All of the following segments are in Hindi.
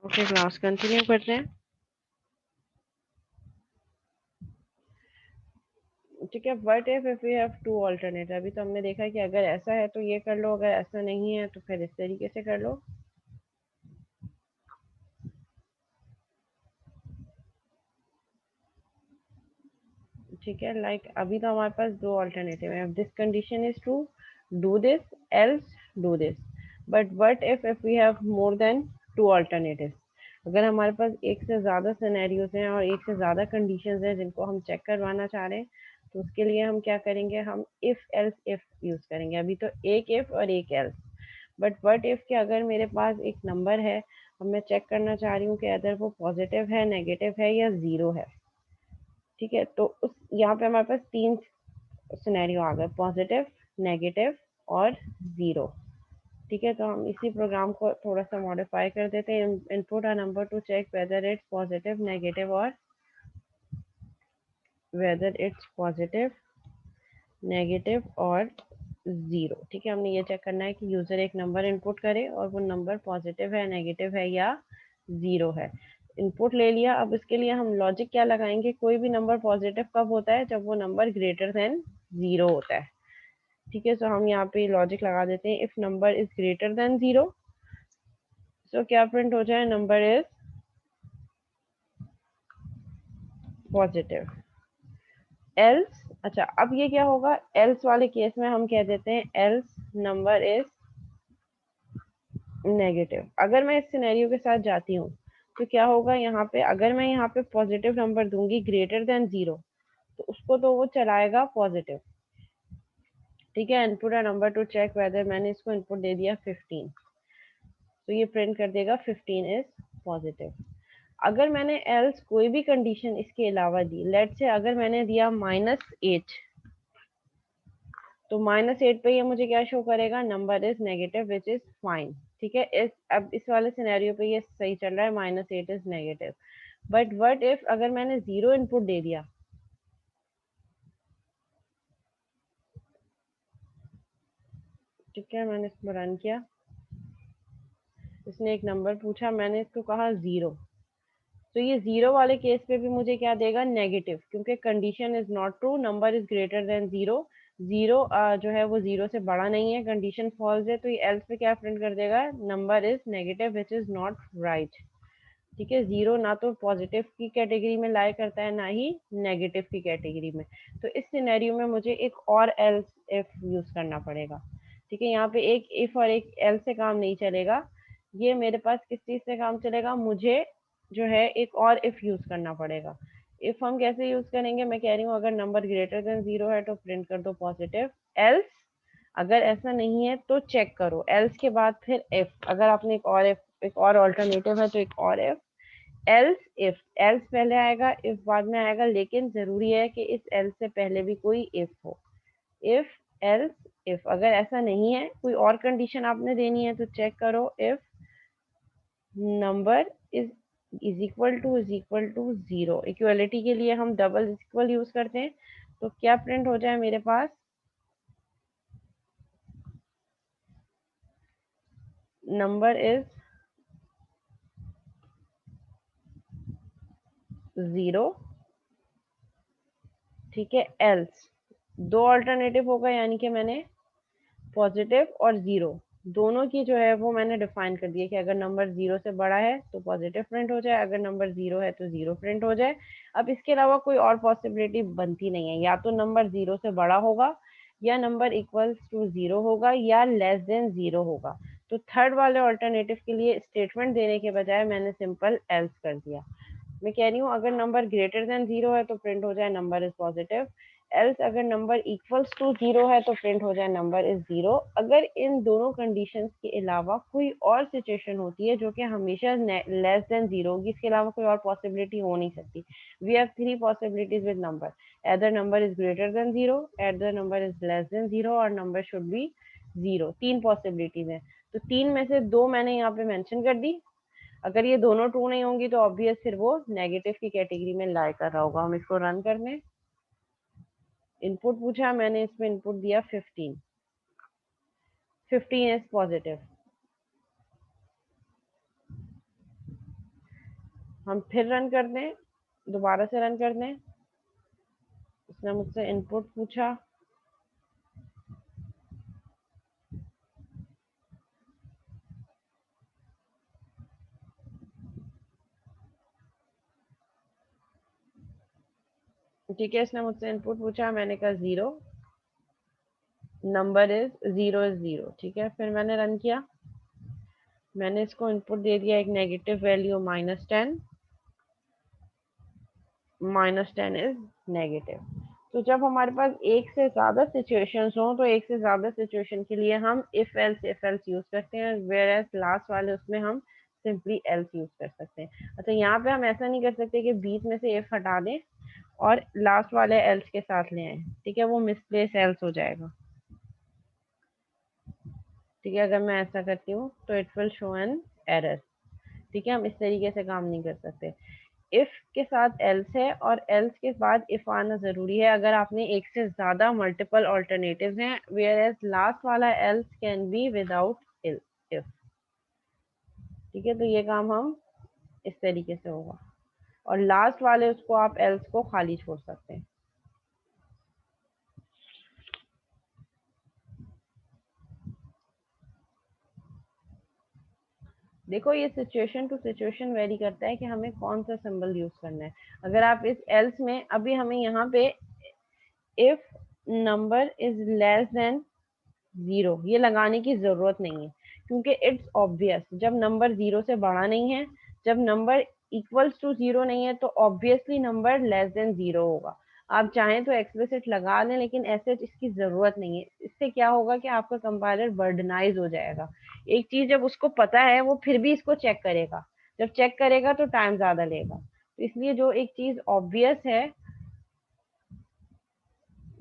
ओके, क्लास कंटिन्यू करते हैं। ठीक है, what if we have to alternate. अभी तो हमने देखा कि अगर ऐसा है तो ये कर लो, अगर ऐसा नहीं है तो फिर इस तरीके से कर लो। ठीक है, लाइक अभी तो हमारे पास दो ऑल्टरनेटिव है। This condition is true, do this, else do this. But what if we have more than two alternative. अगर हमारे पास एक से ज़्यादा सिनेरियोज हैं और एक से ज़्यादा कंडीशंस हैं जिनको हम चेक करवाना चाह रहे हैं, तो उसके लिए हम क्या करेंगे, हम इफ़ एल्स इफ़ यूज़ करेंगे। अभी तो एक इफ़ और एक एल्स। बट व्हाट इफ़ के अगर मेरे पास एक नंबर है और मैं चेक करना चाह रही हूँ कि अगर वो पॉजिटिव है, नेगेटिव है या ज़ीरो है। ठीक है, तो उस यहाँ पे हमारे पास तीन सिनेरियो आ गए, पॉजिटिव, नेगेटिव और ज़ीरो। ठीक है, तो हम इसी प्रोग्राम को थोड़ा सा मॉडिफाई कर देते हैं। Input a number to check whether it's positive, negative और वेदर इट्स पॉजिटिव, नेगेटिव और ज़ीरो। ठीक है, हमने ये चेक करना है कि यूज़र एक नंबर इनपुट करे और वो नंबर पॉजिटिव है, नेगेटिव है या ज़ीरो है। इनपुट ले लिया, अब इसके लिए हम लॉजिक क्या लगाएंगे, कोई भी नंबर पॉजिटिव कब होता है, जब वो नंबर ग्रेटर देन ज़ीरो होता है। ठीक है, सो हम यहाँ पे लॉजिक लगा देते हैं, if number is greater than zero, so क्या प्रिंट हो जाए, नंबर इज़ पॉजिटिव। एल्स, अच्छा अब ये क्या होगा, एल्स वाले केस में हम कह देते हैं एल्स नंबर इज़ नेगेटिव। अगर मैं इस सिनेरियो के साथ जाती हूँ तो क्या होगा, यहाँ पे अगर मैं यहाँ पे पॉजिटिव नंबर दूंगी ग्रेटर देन ज़ीरो, तो उसको तो वो चलाएगा पॉजिटिव। ठीक है, input a number to check whether, मैंने इसको इनपुट दे दिया 15, तो ये प्रिंट कर देगा 15 इज पॉजिटिव। अगर मैंने एल्स कोई भी कंडीशन इसके अलावा दी, लेट से अगर मैंने दिया -8, तो -8 पे ये मुझे क्या शो करेगा, number is negative which is fine. ठीक है, अब इस वाले सिनेरियो पे ये सही चल रहा है, -8 is negative. But what if अगर मैंने ज़ीरो इनपुट दे दिया। ठीक है, मैंने इसको रन किया, इसने एक नंबर पूछा, मैंने इसको कहा ज़ीरो, तो ये ज़ीरो वाले केस पे भी मुझे क्या देगा, नेगेटिव, क्योंकि condition is not true, number is greater than zero. Zero जो है वो ज़ीरो से बड़ा नहीं है, कंडीशन फॉल्स है, तो ये एल्स पे क्या प्रिंट कर देगा, number is negative which is not right. ठीक है, ज़ीरो ना तो पॉजिटिव की कैटेगरी में लाई करता है, ना ही नेगेटिव की कैटेगरी में। तो इस सिनेरियो में मुझे एक और एल्स इफ यूज़ करना पड़ेगा। ठीक है, यहाँ पे एक इफ और एक एल से काम नहीं चलेगा, ये मेरे पास किस चीज़ से काम चलेगा, मुझे जो है एक और इफ यूज़ करना पड़ेगा। इफ हम कैसे यूज़ करेंगे, मैं कह रही हूँ अगर नंबर ग्रेटर देन ज़ीरो है तो प्रिंट कर दो पॉजिटिव, एल्स अगर ऐसा नहीं है तो चेक करो, एल्स के बाद फिर इफ, अगर आपने एक और ऑल्टरनेटिव है तो एक और इफ, एल्स इफ, एल्स पहले आएगा, इफ बाद में आएगा, लेकिन जरूरी है कि इस एल्स से पहले भी कोई इफ हो। If, else, if. अगर ऐसा नहीं है, कोई और कंडीशन आपने देनी है तो चेक करो, if number is equal to zero. Equality के लिए हम डबल इक्वल यूज करते हैं, तो क्या प्रिंट हो जाए मेरे पास, नंबर इज जीरो। ठीक है, एल्स दो अल्टरनेटिव होगा, यानी कि मैंने पॉजिटिव और ज़ीरो दोनों की जो है वो मैंने डिफाइन कर दिया कि अगर नंबर ज़ीरो से बड़ा है तो पॉजिटिव प्रिंट हो जाए, अगर नंबर ज़ीरो है तो ज़ीरो प्रिंट हो जाए। अब इसके अलावा कोई और पॉसिबिलिटी बनती नहीं है, या तो नंबर ज़ीरो से बड़ा होगा, या नंबर इक्वल्स टू ज़ीरो होगा, या लेस देन ज़ीरो होगा। तो थर्ड वाले ऑल्टरनेटिव के लिए स्टेटमेंट देने के बजाय मैंने सिंपल एल्स कर दिया। मैं कह रही हूँ अगर नंबर ग्रेटर देन ज़ीरो है तो प्रिंट हो जाए नंबर इज पॉजिटिव, एल्स अगर नंबर इक्वल्स टू ज़ीरो है तो प्रिंट हो जाए नंबर इज ज़ीरो। अगर इन दोनों कंडीशंस के अलावा कोई और सिचुएशन होती है जो कि हमेशा लेस देन ज़ीरो होगी, इसके अलावा कोई और पॉसिबिलिटी हो नहीं सकती। We have three possibilities with number, either number is greater than zero, either number is less than zero, और नंबर शुड बी ज़ीरो। तीन पॉसिबिलिटीज हैं, तो तीन में से दो मैंने यहाँ पे मेंशन कर दी। अगर ये दोनों ट्रू नहीं होंगी तो ऑब्वियस फिर वो नेगेटिव की कैटेगरी में लाई कर रहा होगा। हम इसको रन करने, इनपुट पूछा, मैंने इसमें इनपुट दिया 15, 15 इज पॉजिटिव। हम फिर रन कर दें, दोबारा से रन कर दें। इसने मुझसे इनपुट पूछा, ठीक है, इसने मुझसे इनपुट पूछा, मैंने कहा 0, नंबर इज 0 ठीक है। फिर मैंने रन किया, मैंने इसको इनपुट दे दिया एक नेगेटिव वैल्यू -10, -10 इज नेगेटिव। तो जब हमारे पास एक से ज्यादा सिचुएशंस हो, तो एक से ज्यादा सिचुएशन के लिए हम इफ एल्स यूज करते हैं, वेयर एज लास्ट वाले उसमें हम सिंपली एल्स यूज कर सकते हैं। अच्छा, यहाँ पे हम ऐसा नहीं कर सकते कि बीच में से इफ हटा दें और लास्ट वाले एल्स के साथ ले आए, ठीक है, वो मिसप्लेस एल्स हो जाएगा। ठीक है, अगर मैं ऐसा करती हूँ तो it will show an error. ठीक है, हम इस तरीके से काम नहीं कर सकते। इफ के साथ एल्स है और एल्स के बाद इफ आना जरूरी है अगर आपने एक से ज्यादा मल्टीपल ऑल्टरनेटिव्स हैं, वेयर एज लास्ट वाला else can be without if. ठीक है, तो ये काम हम इस तरीके से होगा, और लास्ट वाले उसको आप एल्स को खाली छोड़ सकते हैं। देखो, ये सिचुएशन टू सिचुएशन वेरी करता है कि हमें कौन सा सिंबल यूज करना है। अगर आप इस एल्स में, अभी हमें यहाँ पे if number is less then 0 ये लगाने की जरूरत नहीं है, क्योंकि इट्स ऑब्वियस, जब नंबर 0 से बड़ा नहीं है, जब नंबर इक्वल्स टू 0 नहीं है, तो ऑब्वियसली नंबर लेस देन 0 होगा। आप चाहें तो एक्सप्लिसिट लगा लें, लेकिन ऐसे इसकी जरूरत नहीं है। इससे क्या होगा कि आपका कंपाइलर बर्डनाइज हो जाएगा। एक चीज जब उसको पता है, वो फिर भी इसको चेक करेगा, जब चेक करेगा तो टाइम ज्यादा लेगा। तो इसलिए जो एक चीज ऑब्वियस है,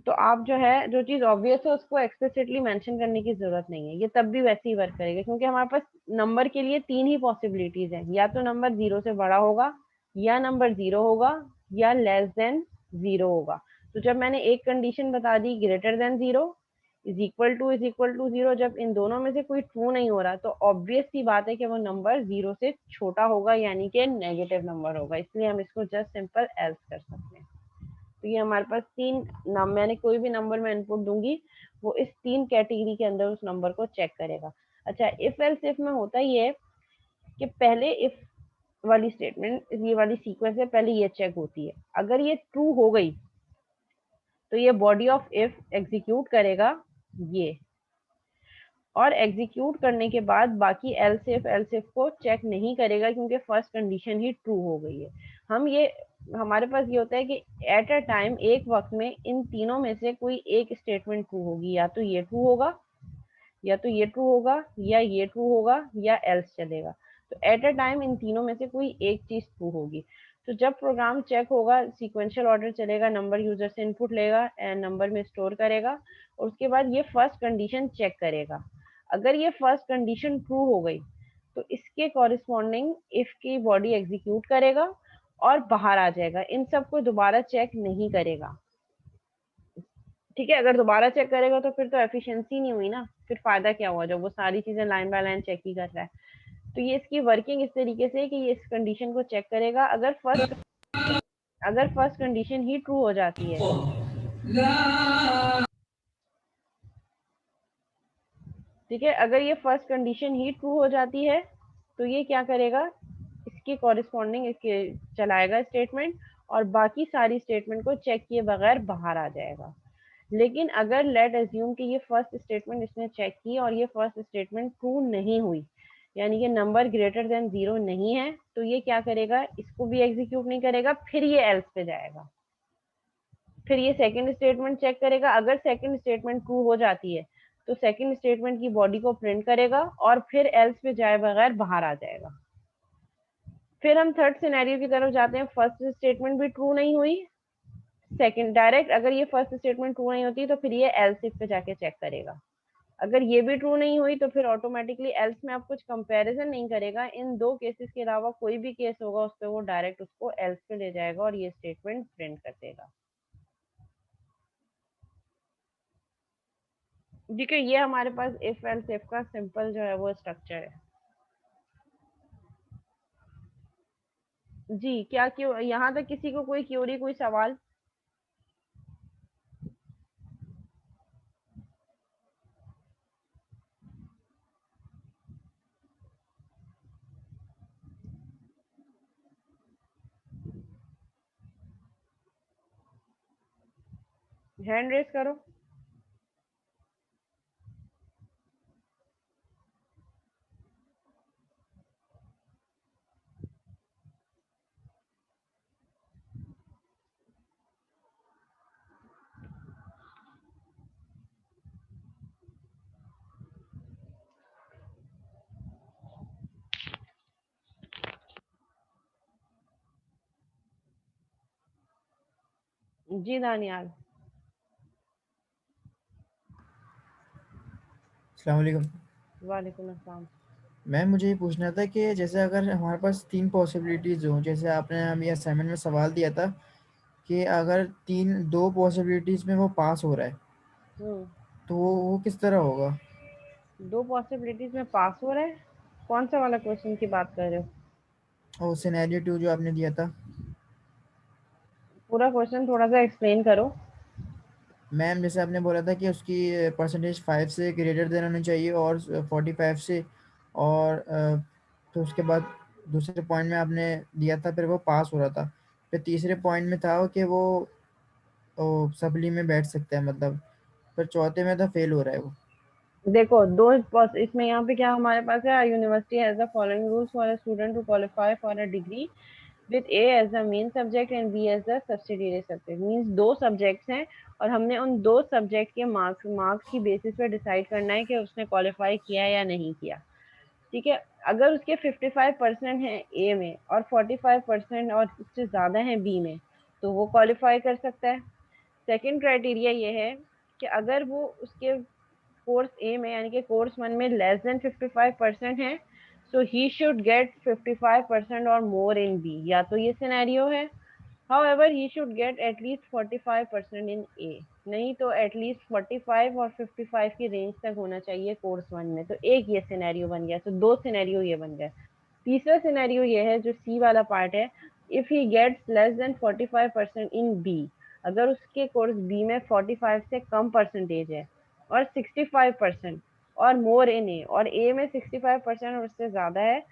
तो आप जो है, जो चीज ऑब्वियस है उसको एक्सप्लिसिटली मेंशन करने की जरूरत नहीं है, ये तब भी वैसे ही वर्क करेगा, क्योंकि हमारे पास नंबर के लिए तीन ही पॉसिबिलिटीज हैं, या तो नंबर 0 से बड़ा होगा, या नंबर 0 होगा, या लेस देन 0 होगा। तो जब मैंने एक कंडीशन बता दी greater than 0 is equal to 0, जब इन दोनों में से कोई ट्रू नहीं हो रहा, तो ऑब्वियस सी बात है कि वो नंबर 0 से छोटा होगा, यानी कि नेगेटिव नंबर होगा। इसलिए हम इसको जस्ट सिंपल एल्स कर सकते हैं। तो ये हमारे पास तीन नाम, मैंने कोई भी नंबर में इनपुट दूंगी, वो इस तीन कैटेगरी के अंदर उस नंबर को चेक करेगा। अच्छा, इफ एल्स इफ में होता ये है कि पहले इफ वाली स्टेटमेंट, ये वाली सीक्वेंस है, पहले ये चेक होती है। अगर ये ट्रू हो गई तो ये बॉडी ऑफ इफ एग्जीक्यूट करेगा ये, और एग्जीक्यूट करने के बाद बाकी एल्स इफ को चेक नहीं करेगा, क्योंकि फर्स्ट कंडीशन ही ट्रू हो गई है। हम ये, हमारे पास ये होता है कि एट अ टाइम, एक वक्त में, इन तीनों में से कोई एक स्टेटमेंट ट्रू होगी, या तो ये ट्रू होगा, या तो ये ट्रू होगा, या ये ट्रू होगा, या एल्स चलेगा। तो एट अ टाइम इन तीनों में से कोई एक चीज ट्रू होगी। तो जब प्रोग्राम चेक होगा, सीक्वेंशियल ऑर्डर चलेगा, नंबर यूजर से इनपुट लेगा एंड नंबर में स्टोर करेगा, और उसके बाद ये फर्स्ट कंडीशन चेक करेगा। अगर ये फर्स्ट कंडीशन ट्रू हो गई, तो इसके कॉरिस्पॉन्डिंग इफ की बॉडी एग्जीक्यूट करेगा और बाहर आ जाएगा, इन सबको दोबारा चेक नहीं करेगा। ठीक है, अगर दोबारा चेक करेगा तो फिर तो एफिशिएंसी नहीं हुई ना, फिर फायदा क्या हुआ जब वो सारी चीजें लाइन बाय लाइन चेक ही कर रहा है। तो ये इसकी वर्किंग इस तरीके से है कि ये इस कंडीशन को चेक करेगा। अगर फर्स्ट कंडीशन ही ट्रू हो जाती है, ठीक है, अगर ये फर्स्ट कंडीशन ही ट्रू हो जाती है, तो ये क्या करेगा, इसके कॉरिस्पॉन्डिंग इसके चलाएगा स्टेटमेंट, और बाकी सारी स्टेटमेंट को चेक किए बगैर बाहर आ जाएगा। लेकिन अगर लेट अज्यूम कि ये फर्स्ट स्टेटमेंट इसने चेक की और ये फर्स्ट स्टेटमेंट ट्रू नहीं हुई, यानी कि नंबर ग्रेटर देन 0 नहीं है, तो ये क्या करेगा, इसको भी एग्जीक्यूट नहीं करेगा, फिर ये एल्स पे जाएगा। फिर ये सेकंड स्टेटमेंट चेक करेगा, अगर सेकंड स्टेटमेंट ट्रू हो जाती है, तो सेकंड स्टेटमेंट की बॉडी को प्रिंट करेगा और फिर एल्स पे जाए बगैर बाहर आ जाएगा। फिर हम थर्ड सिनेरियो की तरफ जाते हैं, फर्स्ट स्टेटमेंट भी ट्रू नहीं हुई, सेकंड डायरेक्ट, अगर ये फर्स्ट स्टेटमेंट ट्रू नहीं होती तो फिर ये एल्स इफ पे जाके चेक करेगा। अगर ये भी ट्रू नहीं हुई तो फिर ऑटोमेटिकली एल्स में आप कुछ कंपैरिजन नहीं करेगा, इन दो केसेस के अलावा कोई भी केस होगा उस पर वो डायरेक्ट उसको एल्स पे ले जाएगा और ये स्टेटमेंट प्रिंट कर देगा। देखिए, ये हमारे पास इफ एल्स इफ का सिंपल जो है वो स्ट्रक्चर है। जी क्या, क्यों यहाँ तक किसी को कोई क्यूरी, कोई सवाल? हैंड रेस करो। जी दानियाल। अस्सलाम वालेकुम। वालेकुम अस्सलाम। मैम मुझे ये पूछना था कि जैसे अगर हमारे पास 3 पॉसिबिलिटीज़ हों, जैसे आपने हमें असाइनमेंट में सवाल दिया था कि अगर 2 पॉसिबिलिटीज़ में वो पास हो रहा है, हम्म। तो वो किस तरह होगा? दो पॉसिबिलिटीज में पास हो रहा है? कौन सा वाला क्वेश्चन की बात कर रहे हो? और सिनेरियो 2 जो आपने दिया था। पूरा क्वेश्चन थोड़ा सा एक्सप्लेन करो। मैम जैसे आपने बोला था कि उसकी परसेंटेज 5 से ग्रेटर देन होनी चाहिए और 45 से, और तो उसके बाद दूसरे पॉइंट में आपने दिया था फिर वो पास हो रहा था। फिर तीसरे पॉइंट में था कि वो सप्ली में बैठ सकता है मतलब, फिर चौथे में था फेल हो रहा है वो। देखो इसमें यहाँ पे क्या हमारे पास है, university has the following rules for a student to qualify for a degree with A as the main subject and B as the subsidiary subject. मींस दो सब्जेक्ट्स हैं और हमने उन दो सब्जेक्ट के मार्क्स की बेसिस पे डिसाइड करना है कि उसने क्वालिफाई किया या नहीं किया। ठीक है। अगर उसके 55% है ए में और 45% और उससे ज्यादा है बी में, तो वो क्वालिफाई कर सकता है। सेकंड क्राइटेरिया ये है कि अगर वो उसके कोर्स ए में यानी कि कोर्स वन में लेस देन 55% है, सो ही शुड गेट 55% और मोर इन बी। या तो ये सिनेरियो है, however he should get at least 45% in A, नहीं तो at least 45 और 55 की रेंज तक होना चाहिए कोर्स वन में। तो एक ये सिनेरियो बन गया, तो दो सिनेरियो ये बन गए। तीसरा सिनेरियो ये है जो सी वाला पार्ट है, if he gets less than 45% in B. अगर उसके कोर्स बी में 45 से कम परसेंटेज है और 65% और मोर इन ए, और ए में 65% और उससे ज्यादा है,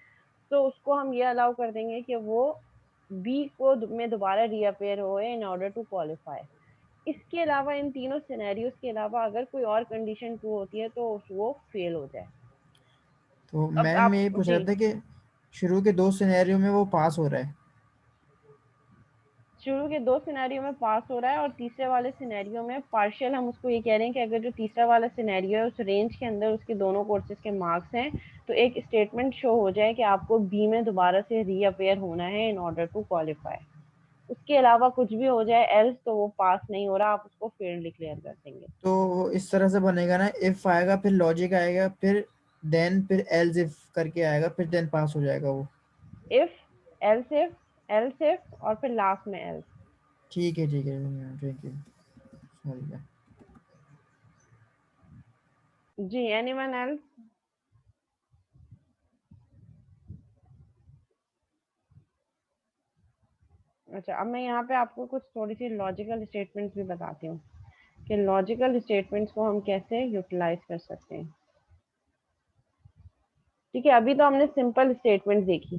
तो उसको हम ये अलाउ कर देंगे कि वो बी को में दोबारा रीअपेयर हो इन ऑर्डर टू क्वालिफाई। इसके अलावा इन तीनों सिनेरियोज के अलावा अगर कोई और कंडीशन ट्रू होती है तो वो फेल हो जाए। तो अब मैम मैं आप ये पूछ जी, रहा था कि शुरू के 2 सिनेरियो में वो पास हो रहा है। शुरू के दो सिनेरियो में पास हो रहा है और तीसरे वाले सिनेरियो में पार्शियल। हम उसको ये कह रहे हैं कि अगर जो तीसरा वाला सिनेरियो है उस रेंज के अंदर उसके दोनों कोर्सेज के मार्क्स हैं, तो एक स्टेटमेंट शो हो जाए कि आपको बी में दोबारा से रीअपेयर होना है इन ऑर्डर टू क्वालिफाई। उसके अलावा कुछ भी हो जाए एल्स, तो वो पास नहीं हो रहा, आप उसको फेल डिक्लेयर कर देंगे। तो वो इस तरह से बनेगा ना, इफ आएगा फिर लॉजिक आएगा फिर देन फिर एल्स इफ करके आएगा फिर देन पास हो जाएगा वो। If, else if, else if और फिर लास्ट में एल्स। ठीक है ठीक है मैम, थैंक यू, समझ गया। जी, एनीवन एल्स? अच्छा, अब मैं यहाँ पे आपको कुछ थोड़ी सी लॉजिकल स्टेटमेंट्स भी बताती हूँ कि लॉजिकल स्टेटमेंट्स को हम कैसे यूटिलाइज कर सकते हैं। ठीक है, अभी तो हमने सिंपल स्टेटमेंट देखी,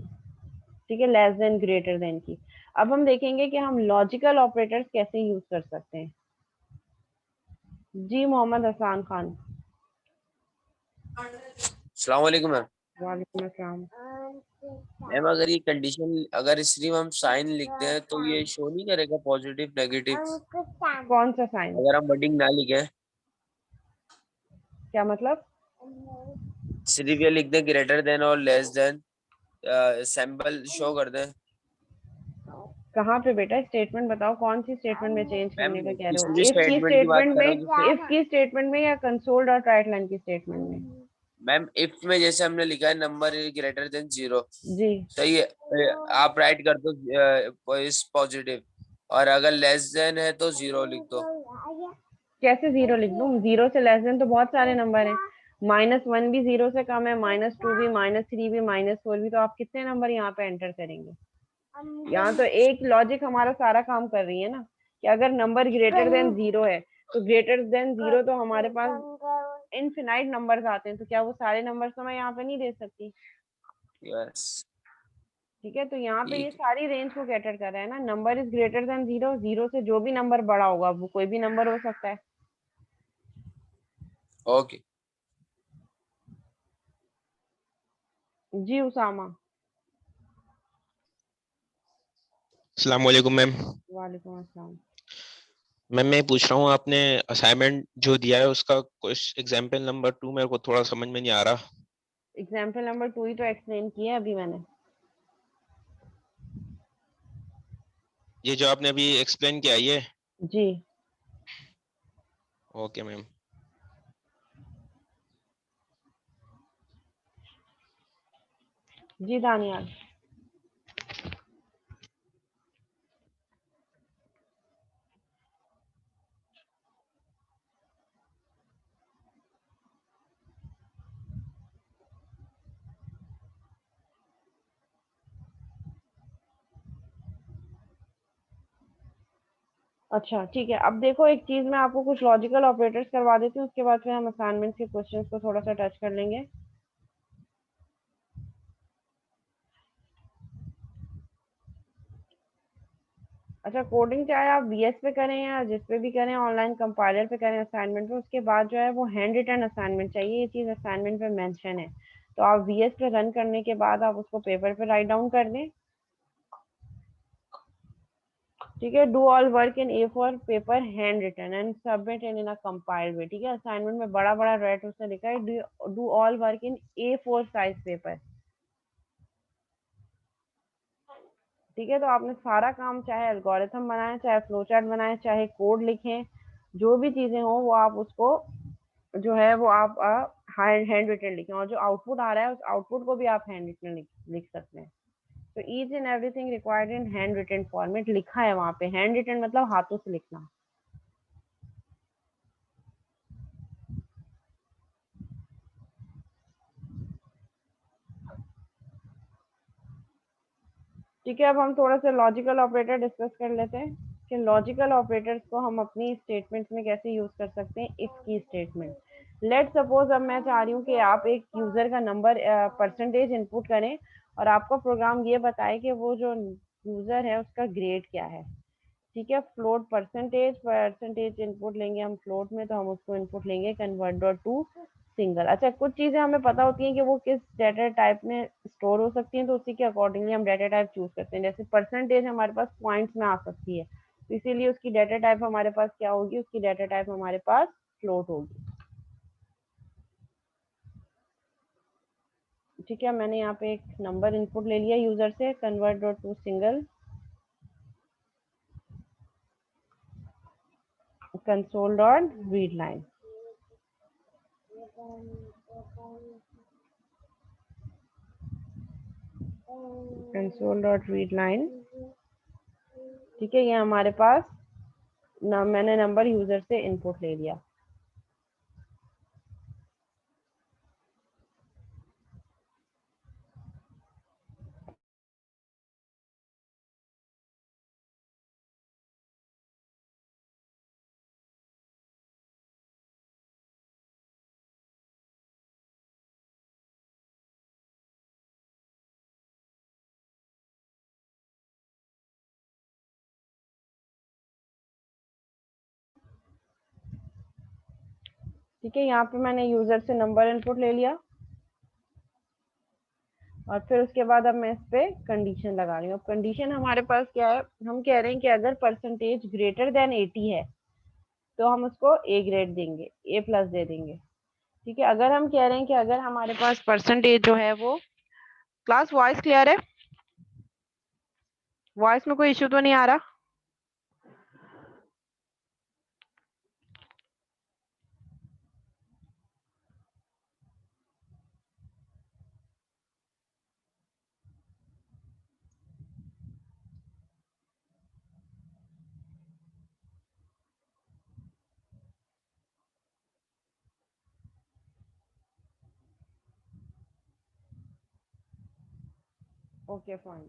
ठीक है, लेस देन ग्रेटर देन की। अब हम देखेंगे कि हम लॉजिकल ऑपरेटर्स कैसे यूज कर सकते हैं। जी मोहम्मद हसान खान। अस्सलाम वालेकुम मैम। वालेकुम अस्सलाम। मैम अगर ये कंडीशन, अगर सिर्फ हम साइन लिखते हैं तो ये शो नहीं करेगा पॉजिटिव नेगेटिव? कौन सा साइन? अगर हम वर्डिंग ना लिखें, क्या मतलब? सिर्फ ये लिख दें ग्रेटर देन और लेस देन, सैंपल शो कर दें। कहाँ पे बेटा? स्टेटमेंट बताओ, कौन सी स्टेटमेंट में चेंज मैम करने का कह रहे हो? किसी भी इफ की स्टेटमेंट की बात स्टेटमेंट कर में, रहा हूँ जैसे। इफ की स्टेटमेंट में या कंसोल्ड और ट्राइट लाइन की स्टेटमेंट में? मैम इफ में जैसे हमने लिखा है नंबर ग्रेटर देन 0, जी। सही है, आप राइट कर दो इस पॉजिटिव, और अगर लेस देन है तो 0 लिख दो। कैसे जीरो लिख दूं? जीरो से लेस देन तो बहुत सारे नंबर हैं। -1 भी जीरो से कम है, -2 भी, -3 भी, -4 भी, तो आप कितने नंबर यहाँ पे एंटर करेंगे? यहाँ तो एक लॉजिक हमारा सारा काम कर रही है ना, कि अगर नंबर ग्रेटर देन 0 है तो ग्रेटर देन 0 तो हमारे पास इनफिनाइट नंबर्स आते हैं, तो क्या वो सारे नंबर्स तो मैं यहाँ पे नहीं दे सकती। यस, ठीक है, तो यहाँ पे ये ठीक है, सारी रेंज को कैटर कर रहा है ना, नंबर इज ग्रेटर देन 0, 0 से जो भी नंबर बड़ा होगा वो कोई भी नंबर हो सकता है। ओके। जी उसामा। अस्सलाम वालेकुम मैम। वालेकुम अस्सलाम। मैम मैं पूछ रहा हूँ, आपने असाइनमेंट जो दिया है उसका कुछ एग्जाम्पल नंबर 2 मेरे को थोड़ा समझ में नहीं आ रहा। एग्जाम्पल नंबर 2 ही तो एक्सप्लेन किया अभी मैंने। ये जो आपने अभी एक्सप्लेन किया ये। जी। Okay ma'am. जी दानियाल। अच्छा ठीक है, अब देखो एक चीज मैं आपको कुछ लॉजिकल ऑपरेटर्स करवा देती हूँ, उसके बाद फिर हम असाइनमेंट के क्वेश्चंस को थोड़ा सा टच कर लेंगे। अच्छा, कोडिंग चाहे आप वीएस पे करें या जिस पे भी करें, ऑनलाइन कंपाइलर पे करें असाइनमेंट पे, उसके बाद जो है वो हैंड रिटन असाइनमेंट चाहिए, ये चीज असाइनमेंट पे मेंशन है। तो आप वीएस पे रन करने के बाद आप उसको पेपर पे राइट डाउन कर दें। ठीक है, do all work in A four paper handwritten and submit in a compiled way. ठीक है, असाइनमेंट में बड़ा बड़ा रेड उसने लिखा है, do all work in A four size paper. ठीक है, तो आपने सारा काम, चाहे एल्गोरिथम बनाए, चाहे फ्लो चार्ट बनाए, चाहे कोड लिखें, जो भी चीजें हो वो आप उसको जो है वो आप हैंड रिटन लिखें, और जो आउटपुट आ रहा है उस आउटपुट को भी आप हैंड रिटन लिख सकते हैं। तो each and everything required in hand written format लिखा है वहां पे। हैंड रिटन मतलब हाथों से लिखना। ठीक है, अब हम थोड़ा सा लॉजिकल ऑपरेटर डिस्कस कर लेते हैं कि लॉजिकल ऑपरेटर्स को हम अपनी स्टेटमेंट्स में कैसे यूज कर सकते हैं। इफ की स्टेटमेंट, लेट सपोज अब मैं चाह रही हूँ कि आप एक यूजर का नंबर परसेंटेज इनपुट करें और आपका प्रोग्राम ये बताए कि वो जो यूजर है उसका ग्रेड क्या है। ठीक है, फ्लोट परसेंटेज परसेंटेज इनपुट लेंगे हम फ्लोट में, तो हम उसको इनपुट लेंगे कन्वर्ट डॉट टू सिंगल। अच्छा, कुछ चीजें हमें पता होती हैं कि वो किस डेटा टाइप में स्टोर हो सकती हैं, तो उसी के अकॉर्डिंगली हम डेटा टाइप चूज करते हैं। जैसे परसेंटेज हमारे पास पॉइंट्स में आ सकती है, तो इसीलिए उसकी डेटा टाइप हमारे पास क्या होगी, उसकी डेटा टाइप हमारे पास फ्लोट होगी। ठीक है, मैंने यहाँ पे एक नंबर इनपुट ले लिया यूजर से, convert dot to single, console dot read line. Console dot read line. ठीक है, ये हमारे पास मैंने नंबर यूजर से इनपुट ले लिया। ठीक है, यहाँ पे मैंने यूजर से नंबर इनपुट ले लिया और फिर उसके बाद अब मैं इस पे कंडीशन लगा रही हूँ। अब कंडीशन हमारे पास क्या है, हम कह रहे हैं कि अगर परसेंटेज ग्रेटर देन 80 है तो हम उसको ए ग्रेड देंगे, ए प्लस दे देंगे। ठीक है, अगर हम कह रहे हैं कि अगर हमारे पास परसेंटेज जो है वो, क्लास वॉइस क्लियर है, वॉइस में कोई इश्यू तो नहीं आ रहा। Okay fine.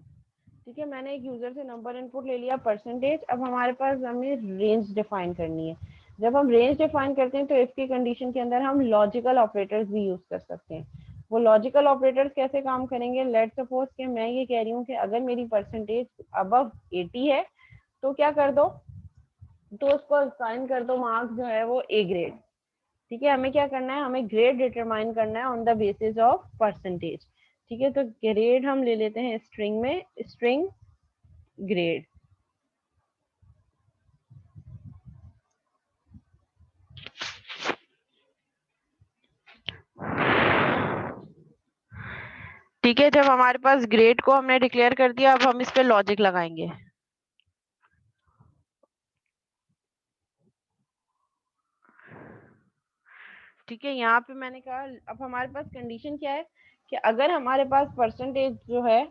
ठीक है, मैंने एक यूजर से नंबर इनपुट ले लिया परसेंटेज। अब हमारे पास हमें रेंज डिफाइन करनी है। जब हम रेंज डिफाइन करते हैं तो इफ की कंडीशन के अंदर हम लॉजिकल ऑपरेटर्स भी यूज कर सकते हैं। वो लॉजिकल ऑपरेटर्स कैसे काम करेंगे? लेट सपोज कि मैं ये कह रही हूँ कि अगर मेरी परसेंटेज अबव 80 है तो क्या कर दो, तो उसको असाइन कर दो मार्क्स जो है वो ए ग्रेड। ठीक है, हमें क्या करना है, हमें ग्रेड डिटरमाइन करना है on the basis of percentage. ठीक है, तो ग्रेड हम ले लेते हैं स्ट्रिंग में, स्ट्रिंग ग्रेड। ठीक है, जब हमारे पास ग्रेड को हमने डिक्लेयर कर दिया, अब हम इस पे लॉजिक लगाएंगे। ठीक है, यहाँ पे मैंने कहा अब हमारे पास कंडीशन क्या है कि अगर हमारे पास परसेंटेज जो है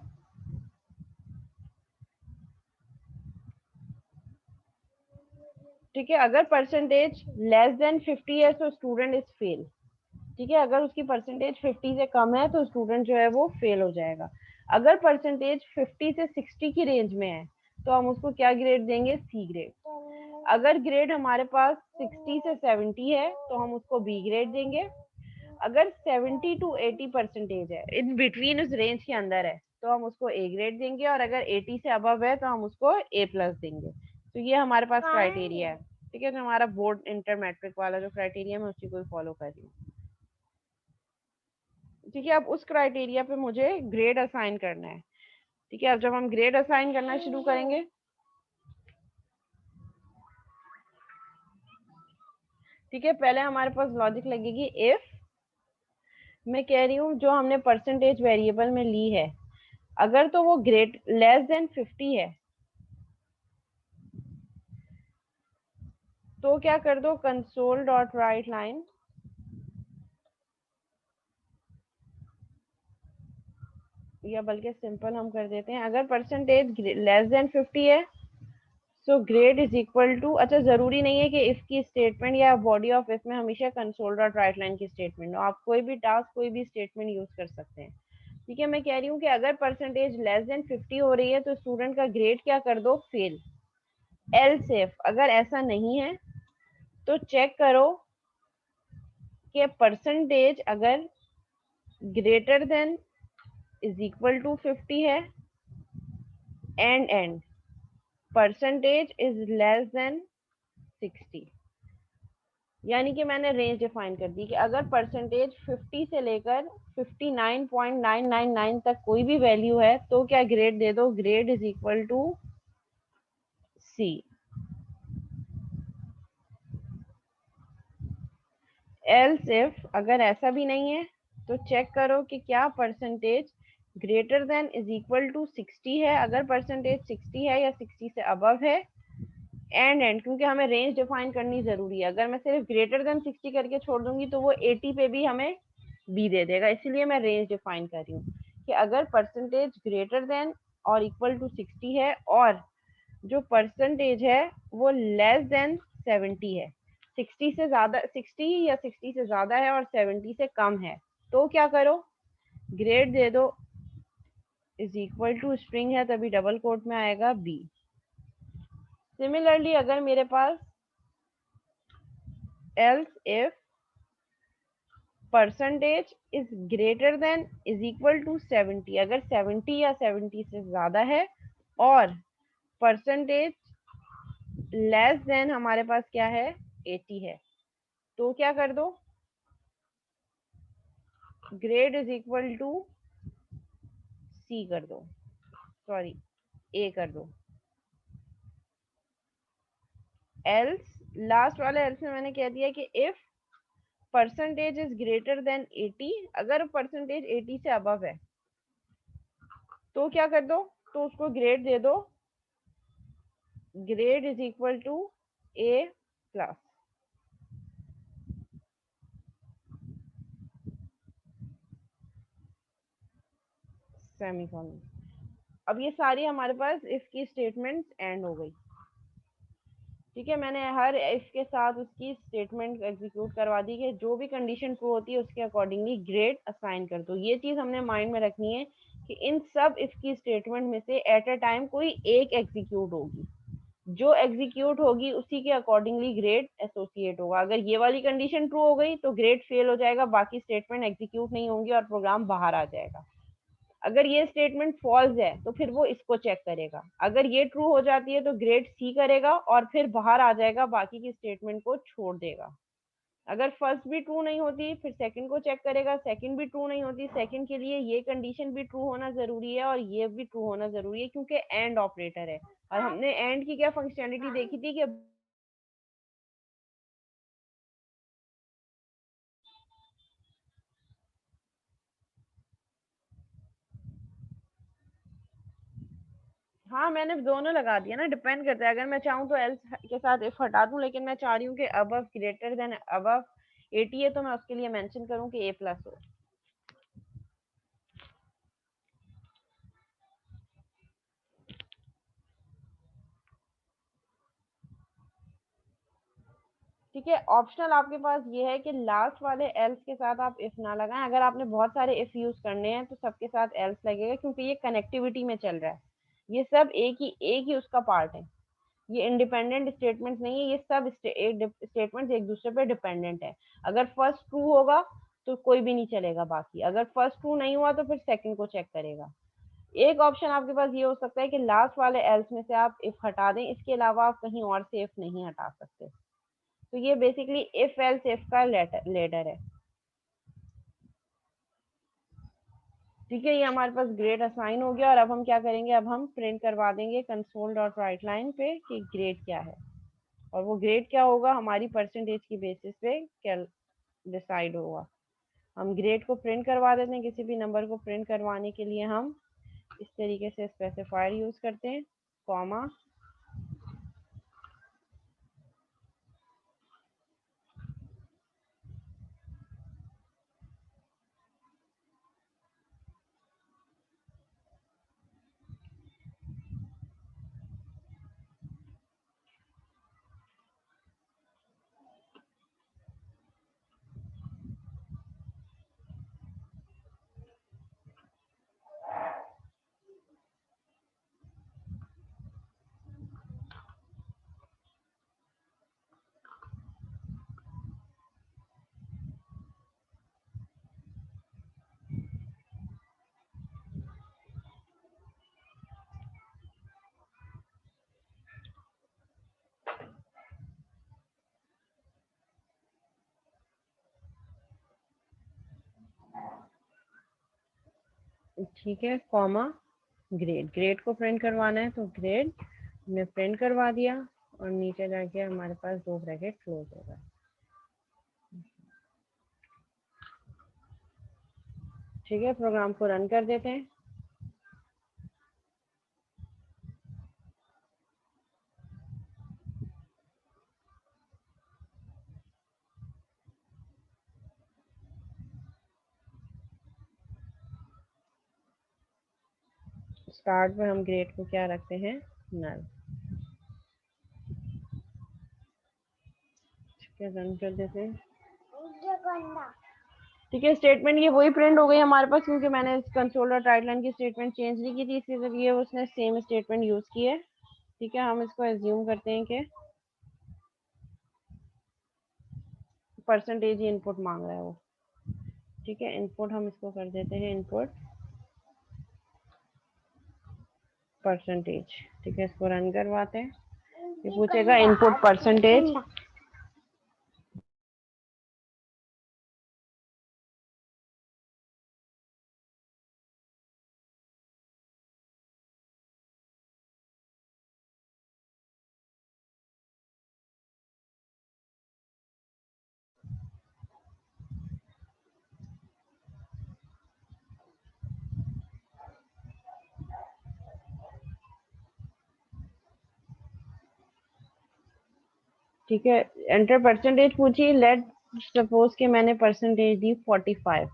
ठीक है, अगर परसेंटेज लेस देन 50 है तो स्टूडेंट इज फेल। ठीक है, अगर उसकी परसेंटेज 50 से कम है तो स्टूडेंट जो है वो फेल हो जाएगा। अगर परसेंटेज 50 से 60 की रेंज में है तो हम उसको क्या ग्रेड देंगे? C grade. अगर ग्रेड हमारे पास 60 से 70 है तो हम उसको बी ग्रेड देंगे। अगर 70 टू 80 परसेंटेज है, इन बिटवीन उस रेंज के अंदर है, तो हम उसको ए ग्रेड देंगे। और अगर 80 से अबव है तो हम उसको ए प्लस देंगे। तो ये हमारे पास क्राइटेरिया है। ठीक है, तो हमारा बोर्ड इंटर मैट्रिक वाला जो क्राइटेरिया मैं उसी को फॉलो कर रही हूँ। ठीक है, अब उस क्राइटेरिया पे मुझे ग्रेड असाइन करना है। ठीक है, अब जब हम ग्रेड असाइन करना शुरू करेंगे, ठीक है, पहले हमारे पास लॉजिक लगेगी इफ, मैं कह रही हूँ जो हमने परसेंटेज वेरिएबल में ली है, अगर तो वो ग्रेट लेस देन 50 है तो क्या कर दो, कंसोल डॉट राइट लाइन या बल्कि सिंपल हम कर देते हैं, अगर परसेंटेज लेस देन 50 है so grade is equal to, अच्छा जरूरी नहीं है कि इफ की स्टेटमेंट या बॉडी ऑफ इफ में हमेशा कंसोल डॉट राइट लाइन की स्टेटमेंट हो, आप कोई भी टास्क कोई भी स्टेटमेंट यूज कर सकते हैं। ठीक है, मैं कह रही हूँ कि अगर परसेंटेज लेस देन 50 हो रही है तो स्टूडेंट का ग्रेड क्या कर दो? फेल। एल्स इफ अगर ऐसा नहीं है तो चेक करो कि परसेंटेज अगर greater than is equal to 50 है and percentage is less than 60। यानी कि मैंने रेंज डिफाइन कर दी कि अगर परसेंटेज 50 से लेकर 59.999 तक कोई भी वैल्यू है तो क्या ग्रेड दे दो? Grade is equal to C. Else if अगर ऐसा भी नहीं है तो चेक करो कि क्या percentage greater than is equal to 60 है। अगर परसेंटेज 60 है या 60 से अबव है एंड क्योंकि हमें रेंज डिफाइन करनी जरूरी है, अगर मैं सिर्फ ग्रेटर देन 60 करके छोड़ दूंगी तो वो 80 पे भी हमें बी दे देगा, इसीलिए मैं रेंज डिफाइन कर रही हूँ कि अगर परसेंटेज ग्रेटर देन और इक्वल टू 60 है और जो परसेंटेज है वो लेस देन 70 है, 60 से ज्यादा, 60 या 60 से ज्यादा है और 70 से कम है, तो क्या करो? ग्रेड दे दो इज इक्वल टू, स्ट्रिंग है तभी डबल कोट में आएगा बी। सिमिलरली अगर मेरे पास else if percentage is greater than is equal to 70, अगर 70 या 70 से ज्यादा है और परसेंटेज लेस देन हमारे पास क्या है? 80 है, तो क्या कर दो? ग्रेड इज इक्वल टू सी कर दो, सॉरी ए कर दो। एल्स, लास्ट वाले एल्स में मैंने कह दिया कि if percentage is greater then 80, अगर परसेंटेज 80 से अबव है तो क्या कर दो? तो उसको ग्रेड दे दो, grade is equal to A plus. Semicolon. अब ये सारी हमारे पास इफ की स्टेटमेंट एंड हो गई। ठीक है, मैंने हर इफ के साथ उसकी स्टेटमेंट एग्जीक्यूट करवा दी कि जो भी कंडीशन ट्रू होती है उसके अकॉर्डिंगली ग्रेड असाइन कर दो। ये चीज हमने माइंड में रखनी है कि इन सब इफ की स्टेटमेंट में से एट अ टाइम कोई एक एग्जीक्यूट होगी, जो एग्जीक्यूट होगी उसी के अकॉर्डिंगली ग्रेड एसोसिएट होगा। अगर ये वाली कंडीशन ट्रू हो गई तो ग्रेड फेल हो जाएगा, बाकी स्टेटमेंट एग्जीक्यूट नहीं होंगी और प्रोग्राम बाहर आ जाएगा। अगर ये स्टेटमेंट फॉल्स है तो फिर वो इसको चेक करेगा, अगर ये ट्रू हो जाती है तो ग्रेड सी करेगा और फिर बाहर आ जाएगा, बाकी की स्टेटमेंट को छोड़ देगा। अगर फर्स्ट भी ट्रू नहीं होती फिर सेकंड को चेक करेगा, सेकंड भी ट्रू नहीं होती, सेकंड के लिए ये कंडीशन भी ट्रू होना जरूरी है और ये भी ट्रू होना जरूरी है क्योंकि एंड ऑपरेटर है। और हमने एंड की क्या फंक्शनैलिटी देखी थी कि हाँ मैंने दोनों लगा दिया ना, डिपेंड करता है। अगर मैं चाहूँ तो एल्स के साथ इफ हटा दूं, लेकिन मैं चाह रही हूँ कि अबव ग्रेटर देन अबव 80 है तो मैं उसके लिए मेंशन करूँ कि ए प्लस हो। ठीक है, ऑप्शनल आपके पास ये है कि लास्ट वाले एल्स के साथ आप इफ ना लगाएं। अगर आपने बहुत सारे इफ यूज करने हैं तो सबके साथ एल्स लगेगा क्योंकि ये कनेक्टिविटी में चल रहा है। ये सब एक ही उसका पार्ट है, ये इंडिपेंडेंट स्टेटमेंट्स नहीं है, ये सब स्टेटमेंट्स एक दूसरे पे डिपेंडेंट है। अगर फर्स्ट ट्रू होगा तो कोई भी नहीं चलेगा बाकी, अगर फर्स्ट ट्रू नहीं हुआ तो फिर सेकंड को चेक करेगा। एक ऑप्शन आपके पास ये हो सकता है कि लास्ट वाले एल्स में से आप इफ हटा दें, इसके अलावा आप कहीं और से इफ नहीं हटा सकते। तो ये बेसिकली इफ एल्स इफ का लेडर है। ठीक है, ये हमारे पास ग्रेड असाइन हो गया और अब हम क्या करेंगे, अब हम प्रिंट करवा देंगे कंसोल डॉट राइट लाइन पे कि ग्रेड क्या है। और वो ग्रेड क्या होगा हमारी परसेंटेज की बेसिस पे क्या डिसाइड होगा। हम ग्रेड को प्रिंट करवा देते हैं, किसी भी नंबर को प्रिंट करवाने के लिए हम इस तरीके से स्पेसिफायर यूज करते हैं, कॉमा ठीक है, कॉमा ग्रेड, ग्रेड को प्रिंट करवाना है तो ग्रेड में प्रिंट करवा दिया और नीचे जाके हमारे पास दो ब्रैकेट क्लोज होगा। ठीक है, प्रोग्राम को रन कर देते हैं। स्टार्ट में हम ग्रेड को क्या रखते हैं, नल। ठीक है, रन कर देते हैं। ठीक है, स्टेटमेंट ये वही प्रिंट हो गई हमारे पास क्योंकि मैंने कंसोल डॉट राइट लाइन की स्टेटमेंट चेंज नहीं की थी, इसलिए उसने सेम स्टेटमेंट यूज की है। ठीक है, हम इसको एज्यूम करते हैं कि परसेंटेज इनपुट मांग रहा है वो। ठीक है, इनपुट हम इसको कर देते हैं इनपुट परसेंटेज। ठीक है, इसको रन करवाते हैं, ये पूछेगा इनपुट परसेंटेज। ठीक है, एंटर परसेंटेज पूछी, लेट सपोज कि मैंने परसेंटेज दी 45।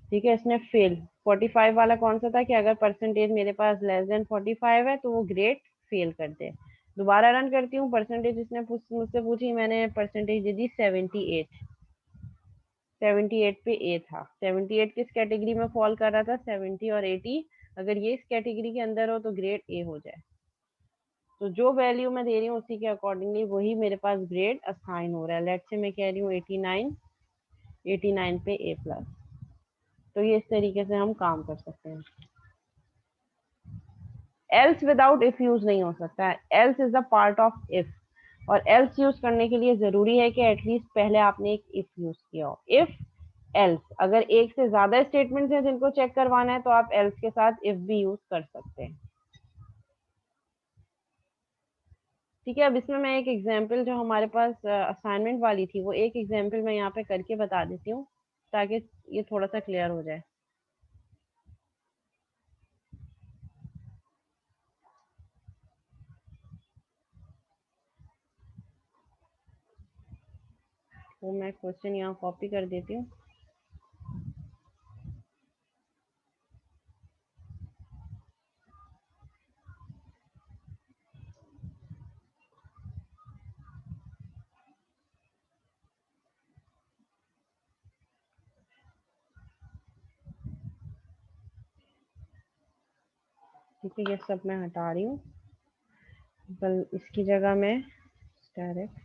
ठीक है, इसने फेल। 45 वाला कौन सा था कि अगर परसेंटेज मेरे पास लेस देन 45 है तो वो ग्रेड फेल कर दे। दोबारा रन करती हूँ, परसेंटेज इसने मुझसे पूछी, मैंने परसेंटेज दे दी 78। 78 पे ए था। 78 किस कैटेगरी में फॉल कर रहा था? 70 और 80। अगर ये इस कैटेगरी के अंदर हो तो ग्रेड ए हो जाए। तो जो वैल्यू मैं दे रही हूँ उसी के अकॉर्डिंगली वही मेरे पास ग्रेड असाइन हो रहा है। लेट्स से मैं कह रही हूँ 89 पे ए प्लस। तो ये इस तरीके से हम काम कर सकते हैं। एल्स विदाउट इफ यूज नहीं हो सकता है। Else is the part of if, और एल्स यूज करने के लिए जरूरी है कि एटलीस्ट पहले आपने एक इफ यूज किया हो। इफ एल्स, अगर एक से ज्यादा स्टेटमेंट्स हैं जिनको चेक करवाना है तो आप एल्स के साथ इफ भी यूज कर सकते हैं। ठीक है, अब इसमें मैं एक एग्जांपल जो हमारे पास असाइनमेंट वाली थी वो एक एग्जांपल मैं यहाँ पे करके बता देती हूँ ताकि ये थोड़ा सा क्लियर हो जाए। तो मैं क्वेश्चन यहाँ कॉपी कर देती हूँ। ठीक है, ये सब मैं हटा रही हूँ, बल इसकी जगह मैं डायरेक्ट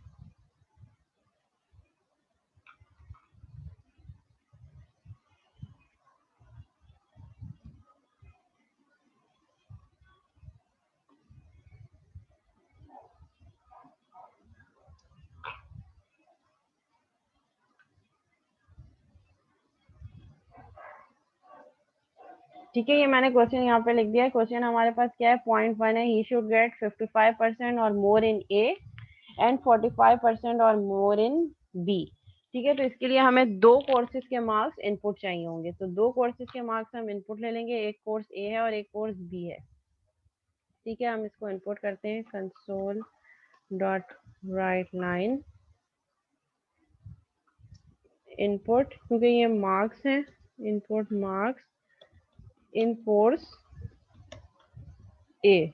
ठीक है, ये मैंने क्वेश्चन यहाँ पे लिख दिया है। क्वेश्चन हमारे पास क्या है? पॉइंट 1 है, ही शुड गेट 55% और मोर इन ए एंड 45% और मोर इन बी। ठीक है, तो इसके लिए हमें दो कोर्सेज के मार्क्स इनपुट चाहिए होंगे। तो दो कोर्सेज के मार्क्स हम इनपुट ले लेंगे, एक कोर्स ए है और एक कोर्स बी है। ठीक है, हम इसको इनपुट करते हैं console dot write line input, क्योंकि ये मार्क्स हैं, input marks in course A.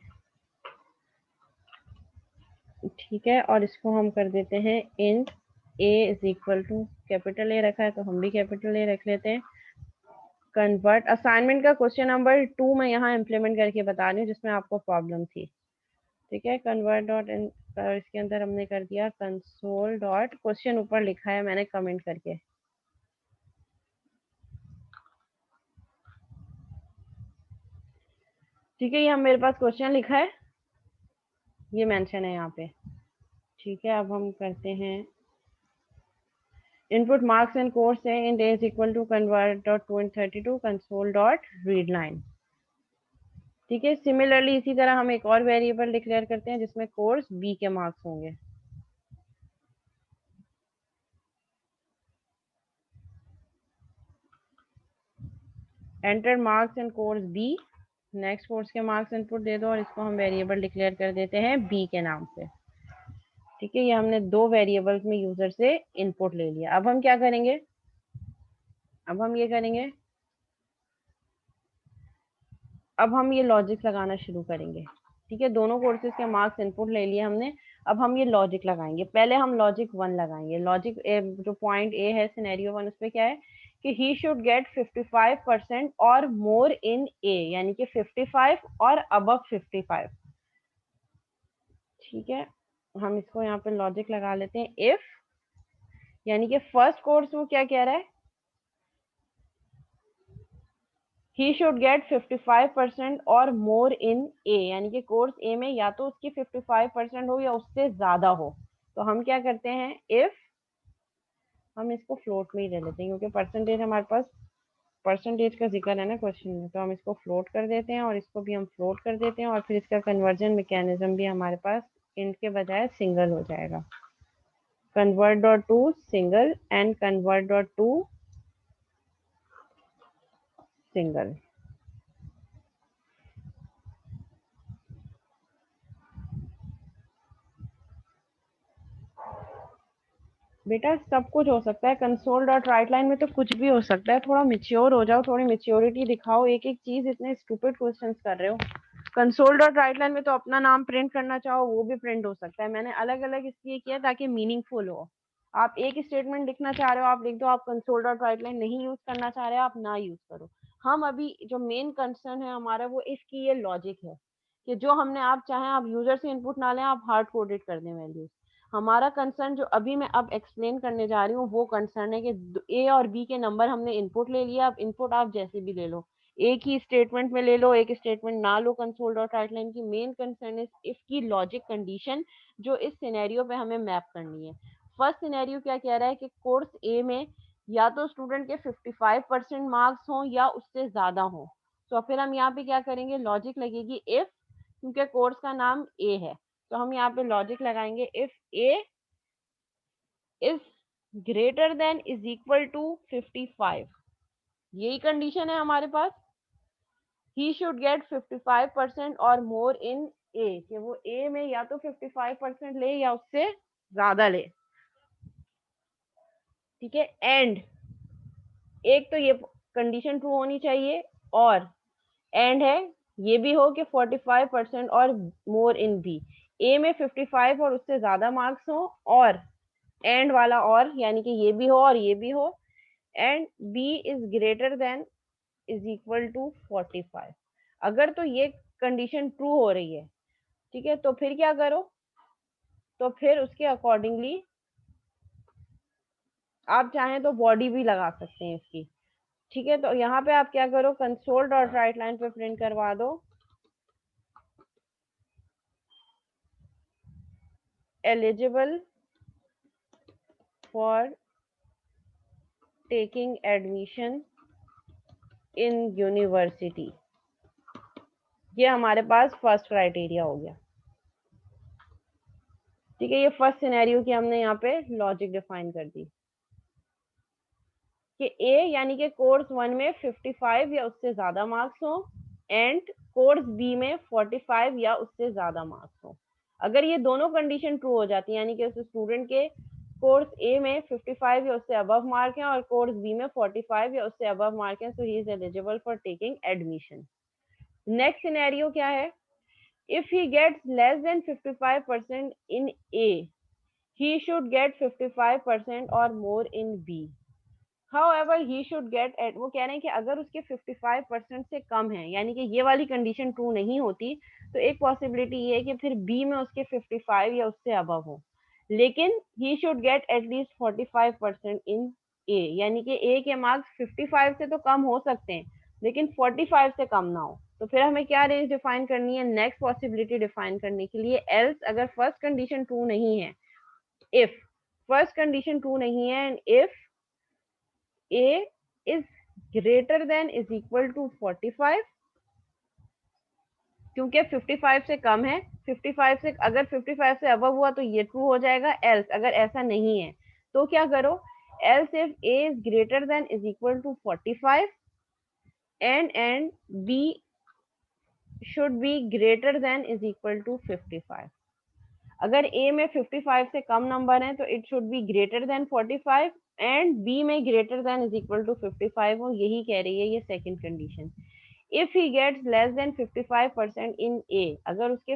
ठीक है, और इसको हम कर देते हैं int A is equal to, capital A रखा है तो हम भी कैपिटल ए रख लेते हैं। कन्वर्ट, असाइनमेंट का क्वेश्चन नंबर 2 मैं यहाँ इम्प्लीमेंट करके बता रही हूँ जिसमें आपको प्रॉब्लम थी। ठीक है, कन्वर्ट डॉट इन, इसके अंदर हमने कर दिया कंसोल डॉट, क्वेश्चन ऊपर लिखा है मैंने कमेंट करके। ठीक है, ये हम मेरे पास क्वेश्चन लिखा है, ये मेंशन है यहाँ पे। ठीक है, अब हम करते हैं इनपुट मार्क्स एंड कोर्स है int is equal to convert dot 232 console dot read line. ठीक है, सिमिलरली इसी तरह हम एक और वेरिएबल डिक्लेयर करते हैं जिसमें कोर्स बी के मार्क्स होंगे। Enter marks in course B, next course के मार्क्स इनपुट दे दो और इसको हम वेरिएबल डिक्लेयर कर देते हैं बी के नाम से। ठीक है, ये हमने दो वेरिएबल्स में यूजर से इनपुट ले लिया। अब हम क्या करेंगे? अब हम ये करेंगे, अब हम ये लॉजिक लगाना शुरू करेंगे। ठीक है, दोनों कोर्सेज के मार्क्स इनपुट ले लिए हमने। अब हम ये लॉजिक लगाएंगे। पहले हम लॉजिक 1 लगाएंगे। लॉजिक जो पॉइंट ए है सिनेरियो 1, उस पे क्या है कि ही शुड गेट 55% और मोर इन ए, यानी कि 55 और अबव 55। ठीक है, हम इसको यहाँ पे लॉजिक लगा लेते हैं। इफ, यानी कि फर्स्ट कोर्स वो क्या कह रहा है, ही शुड गेट 55% और मोर इन ए, यानी कि कोर्स ए में या तो उसकी 55% हो या उससे ज्यादा हो। तो हम क्या करते हैं, इफ, हम इसको फ्लोट में ही ले लेते हैं क्योंकि परसेंटेज हमारे पास, परसेंटेज का जिक्र है ना क्वेश्चन में, तो हम इसको फ्लोट कर देते हैं और इसको भी हम फ्लोट कर देते हैं और फिर इसका कन्वर्जन मैकेनिज्म भी हमारे पास इंट के बजाय सिंगल हो जाएगा। Convert dot to single and convert dot to single. बेटा सब कुछ हो सकता है, कंसोल डॉट राइट लाइन में तो कुछ भी हो सकता है। थोड़ा मेच्योर हो जाओ, थोड़ी मेच्योरिटी दिखाओ, एक एक चीज इतने स्टूपिड क्वेश्चंस कर रहे हो। कंसोल डॉट राइट लाइन में तो अपना नाम प्रिंट करना चाहो वो भी प्रिंट हो सकता है। मैंने अलग अलग इसलिए किया ताकि मीनिंगफुल हो। आप एक स्टेटमेंट लिखना चाह रहे हो आप लिख दो, आप कंसोल डॉट राइट लाइन नहीं यूज करना चाह रहे हो आप ना यूज करो। हम अभी जो मेन कंसर्न है हमारा वो इसकी ये लॉजिक है कि जो हमने आप चाहें आप यूजर से इनपुट ना लें, आप हार्ड कोडेड कर दें वैल्यूज। हमारा कंसर्न जो अभी मैं अब एक्सप्लेन करने जा रही हूँ वो कंसर्न है कि ए और बी के नंबर हमने इनपुट ले लिया, अब इनपुट आप जैसे भी ले लो, एक ही स्टेटमेंट में ले लो, एक स्टेटमेंट ना लो कंसोल डॉट राइट लाइन की। मेन कंसर्न इज इफ की लॉजिक कंडीशन जो इस सिनेरियो पे हमें मैप करनी है। फर्स्ट सिनेरियो क्या कह रहा है कि कोर्स ए में या तो स्टूडेंट के 55% मार्क्स हों या उससे ज्यादा हों। तो फिर हम यहाँ पे क्या करेंगे, लॉजिक लगेगी इफ, क्योंकि कोर्स का नाम ए है तो हम यहाँ पे लॉजिक लगाएंगे if A is greater than is equal to 55, यही कंडीशन है हमारे पास। ही शुड गेट 55% और मोर इन ए, कि वो ए में या तो 55% ले या उससे ज्यादा ले, ठीक है। एंड एक तो ये कंडीशन ट्रू होनी चाहिए और एंड है ये भी हो कि 45% और मोर इन बी, ए में 55 और उससे ज्यादा मार्क्स हो, और एंड वाला और यानी कि ये भी हो और ये भी हो, and B is greater than is equal to 45। अगर तो ये कंडीशन ट्रू हो रही है, ठीक है, तो फिर क्या करो, तो फिर उसके अकॉर्डिंगली आप चाहें तो बॉडी भी लगा सकते हैं इसकी, ठीक है। तो यहाँ पे आप क्या करो, कंसोल डॉट राइट लाइन पे प्रिंट करवा दो eligible for taking admission in university. ये हमारे पास फर्स्ट क्राइटेरिया हो गया, ठीक है। ये फर्स्ट सिनेरियो की हमने यहाँ पे लॉजिक डिफाइन कर दी कि ए यानी कि कोर्स 1 में 55 या उससे ज्यादा मार्क्स हो एंड कोर्स बी में 45 या उससे ज्यादा मार्क्स हो। अगर ये दोनों कंडीशन ट्रू हो जाती है यानी कि उस स्टूडेंट के कोर्स ए में 55 या उससे अबव मार्क है और कोर्स बी में 45 या उससे अबव मार्क है, so he is eligible for taking admission. Next scenario क्या है, if he gets less than 55% in A, he should get 55% or more in B. However, he should get at, वो कह रहे हैं कि अगर उसके 55% से कम है यानी कि ये वाली कंडीशन ट्रू नहीं होती तो एक पॉसिबिलिटी ये है कि फिर B में उसके 55 या उससे अबव हो, लेकिन he should get at least 45% in A, यानी कि A के मार्क्स 55 से तो कम हो सकते हैं लेकिन 45 से कम ना हो। तो फिर हमें क्या रेंज डिफाइन करनी है, नेक्स्ट पॉसिबिलिटी डिफाइन करने के लिए एल्स, अगर फर्स्ट कंडीशन ट्रू नहीं है, इफ फर्स्ट कंडीशन ट्रू नहीं है and if A is greater than is equal to 45, क्योंकि 55 से कम है, 55 से अगर 55 से अबव हुआ तो ये ट्रू हो जाएगा। एल्स अगर ऐसा नहीं है तो क्या करो, else if A is greater than is equal to 45 and B should be greater than is equal to 55। अगर A में 55 से कम नंबर है तो it should be greater than 45 and B में greater than is equal to 55 हो, यही कह रही है ये second condition. If he gets less than 55% in A, अगर उसके